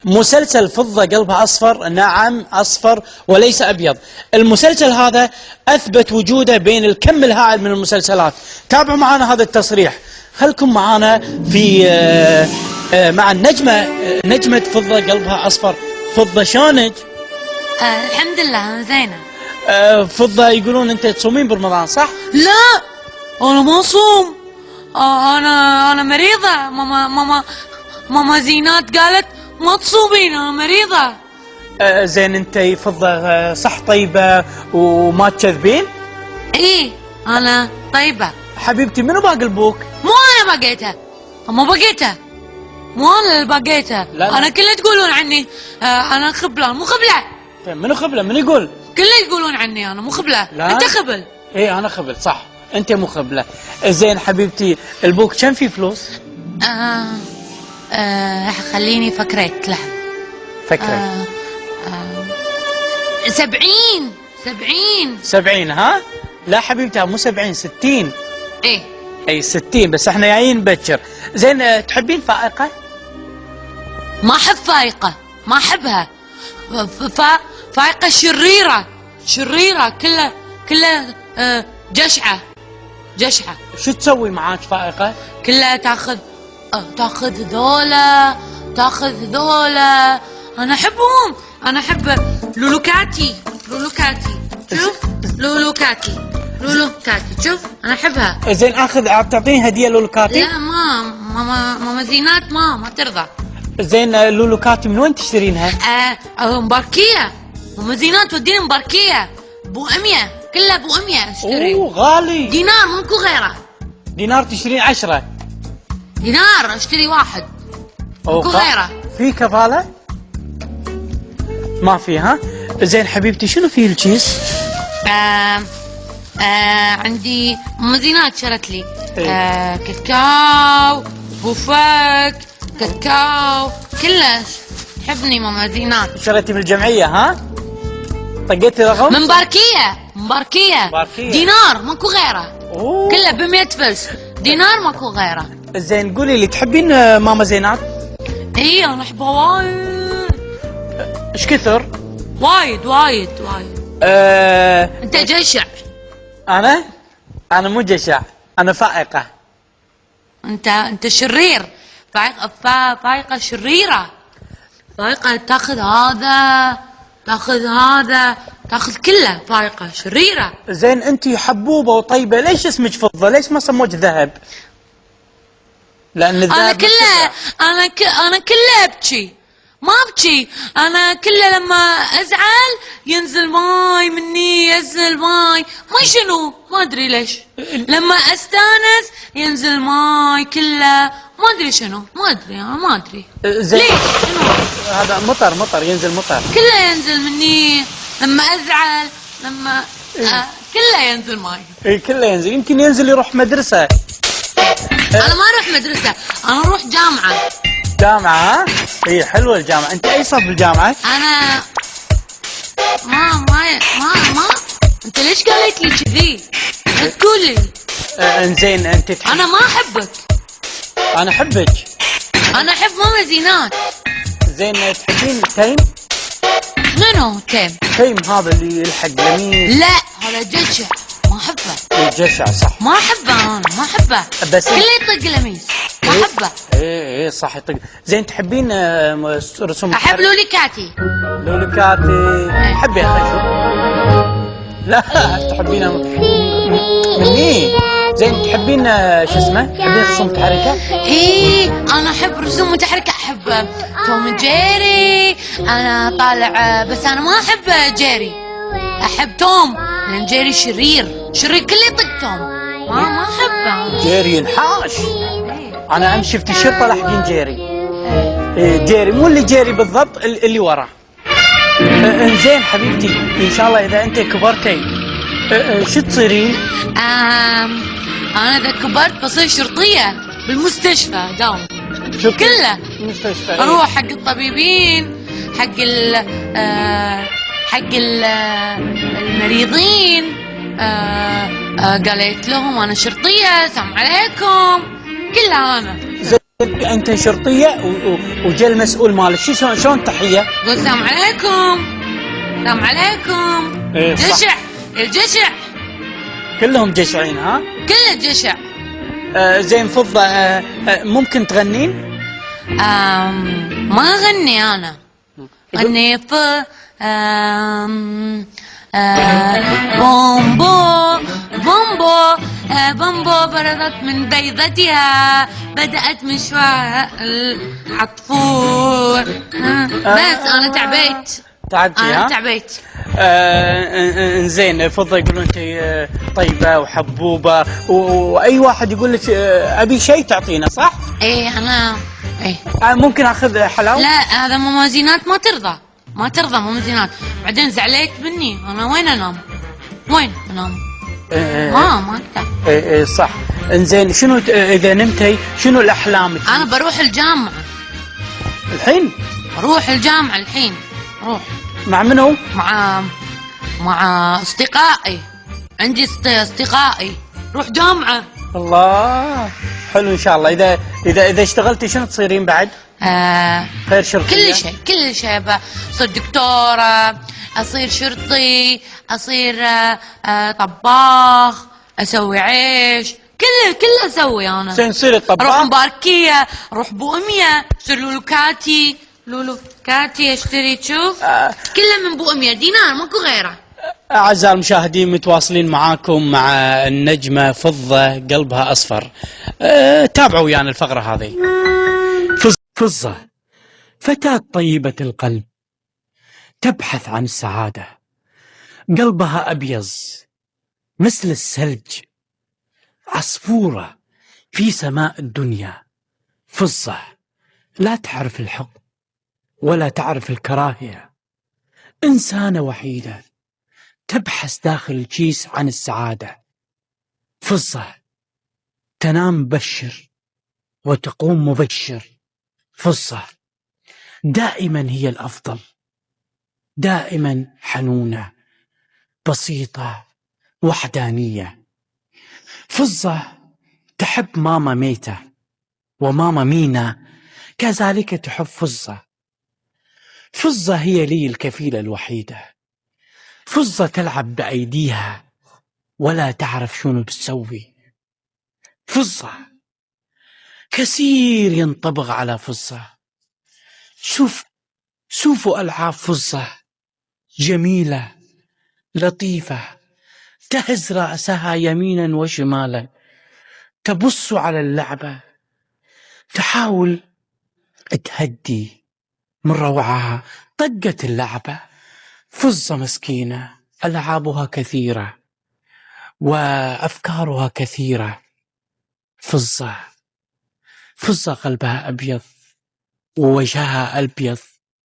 مسلسل فضة قلبها أصفر، نعم أصفر وليس أبيض. المسلسل هذا أثبت وجوده بين الكم الهائل من المسلسلات. تابعوا معنا هذا التصريح، خلكم معنا في مع نجمة فضة قلبها أصفر. فضة شلونك؟ الحمد لله أنا زينة. فضة يقولون أنت تصومين برمضان صح؟ لا أنا ما أصوم. أنا مريضة. ماما زينات قالت ما تصومين، أنا مريضة. زين أنت فضة صح طيبة وما تكذبين؟ إيه أنا طيبة حبيبتي. منو باقي البوك؟ مو أنا بقيتها، ما بقيتها، مو أنا اللي بقيتها. لا. أنا كله تقولون عني أنا خبلة. مو خبلة. منو خبلة؟ من يقول؟ كله يقولون عني أنا مو خبلة. لا. أنت خبل. إيه أنا خبل صح، أنت مو خبلة. زين حبيبتي البوك كم فيه فلوس؟ خليني فكرت لحظة. فكرة 70. ها؟ لا حبيبتي مو 70 60. ايه اي 60 بس احنا جايين بكر. زين تحبين فائقة؟ ما احب فائقة، ما احبها. فائقة شريرة كلها جشعة. شو تسوي معاك فائقة؟ كلها تاخذ ذولا. انا احبهم. انا احب لولوكاتي. شوف لولوكاتي شوف انا احبها. زين تعطيني هدية لولوكاتي؟ لا ماما زينات ما ترضى. زين لولوكاتي من وين تشترينها؟ مباركية. ماما زينات وديني مباركية ابو 100، كلها ابو 100 اشتري. اوه غالي. دينار ماكو غيره. دينار تشترين 10 دينار اشتري واحد ماكو غيره. في كفالة؟ ما في ها؟ زين حبيبتي شنو فيه الكيس؟ عندي ماما زينات شرت لي كاكاو، بوفك، كاكاو، كلش تحبني ماما زينات. شريتي من الجمعية ها؟ طقيتي رقم؟ من مباركية. دينار ماكو غيره. اوه كله ب100 فلس. دينار ماكو غيره. زين قولي لي تحبين ماما زينات؟ اي انا احبها وايد. ايش كثر؟ وايد. انت جشع. انا مو جشع، انا فائقة. انت شرير. فائقة شريرة. فائقة تاخذ هذا تاخذ كله. فائقة شريرة. زين انت حبوبة وطيبة، ليش اسمك فضة؟ ليش ما سموك ذهب؟ لان الذهب انا كله ابكي. ما ابكي، انا كله لما ازعل ينزل ماي مني، ما شنو ما ادري ليش. لما استانس ينزل ماي كله، ما ادري شنو، ما ادري ليش شنو. هذا مطر ينزل مطر. كله ينزل مني لما ازعل، لما كله ينزل ماي. اي كله ينزل. يمكن ينزل يروح مدرسة. انا ما اروح مدرسة، انا اروح جامعة ها؟ اي حلوة الجامعة. انت اي صف بالجامعة؟ انا ما انت ليش قالت لي كذي؟ لا تقول لي. انزين انت انا ما احبك. انا احبك. انا احب ماما زينات. زين تحبين تيم؟ منو تيم هذا اللي يلحق لميس؟ لا هذا جشع، ما احبه. الجشع صح. ما احبه. بس كله يطق لميس، ما احبه. ايه صح يطق. زين تحبين رسوم؟ احب لوليكاتي. حبي اخي. لا تحبينها مني. زين تحبين شو اسمه؟ تحبين رسوم متحركة؟ ايه انا احب رسوم متحركة. احب توم جيري. انا طالع بس انا ما احب جيري. احب توم لان جيري شرير كله يطق توم. ما احبه. جيري ينحاش. انا امس شفت الشرطة لاحقين جيري. جيري مو اللي جيري بالضبط، اللي وراه. انزين حبيبتي ان شاء الله اذا انت كبرتي شو تصيرين؟ انا اذا كبرت بصير شرطية بالمستشفى داوم. كله المستشفى. اروح حق الطبيبين، حق المريضين. قالت لهم انا شرطية، سلام عليكم، كلها انا. انت شرطيه وجا المسؤول مالك، شلون تحيه؟ قول السلام عليكم، السلام عليكم. إيه صح. جشع، الجشع كلهم جشعين ها؟ كله جشع. زين فضة، ممكن تغنين؟ ما أغني أنا، أغني في بومبو بومبو بومبو برزت من بيضتها، بدأت مشوار العطفور. بس أنا تعبت، تعبتي ها؟ أنا تعبت. انزين فضة يقولون انت طيبة وحبوبة، واي واحد يقول لك ابي شيء تعطينا، صح؟ إيه أنا إيه. ممكن اخذ حلاوة؟ لا هذا موازينات ما ترضى، ما ترضى موازينات. بعدين زعلت مني، أنا وين أنام؟ وين أنام؟ ما أقدر. صح. انزين شنو اذا نمتي شنو الاحلام؟ أنا بروح الجامعة الحين؟ بروح الجامعة الحين، روح. مع منو؟ مع أصدقائي، عندي أصدقائي، روح جامعة. الله حلو. ان شاء الله اذا اشتغلتي شنو تصيرين بعد؟ غير شرطية؟ كل شيء أصير دكتورة، أصير شرطي، أصير طباخ، أسوي عيش، كله أسوي أنا. زين صيري طباخ؟ أروح مباركية، أروح بوأمية، أصير لولو كاتي أشتري، تشوف كله من بوأمية دينار، ماكو غيره. أعزائي المشاهدين، متواصلين معاكم مع النجمة فضة قلبها أصفر. تابعوا ويانا الفقرة هذه. فضة فتاة طيبة القلب تبحث عن السعادة، قلبها أبيض مثل الثلج، عصفورة في سماء الدنيا. فضة لا تعرف الحب ولا تعرف الكراهية، إنسانة وحيدة تبحث داخل الكيس عن السعادة. فضة تنام مبشر وتقوم مبشر. فضة دائما هي الأفضل، دائما حنونة بسيطة وحدانية. فضة تحب ماما ميتة وماما مينا كذلك تحب فضة. فضة هي لي الكفيلة الوحيدة. فضة تلعب بأيديها ولا تعرف شنو بتسوي. فضة كثير ينطبق على فضة. شوفوا ألعاب فضة جميلة لطيفة، تهز رأسها يمينا وشمالا، تبص على اللعبة، تحاول تهدي من روعها. طقت اللعبة. فضة مسكينة ألعابها كثيرة وأفكارها كثيرة. فضة قلبها أبيض ووجهها أبيض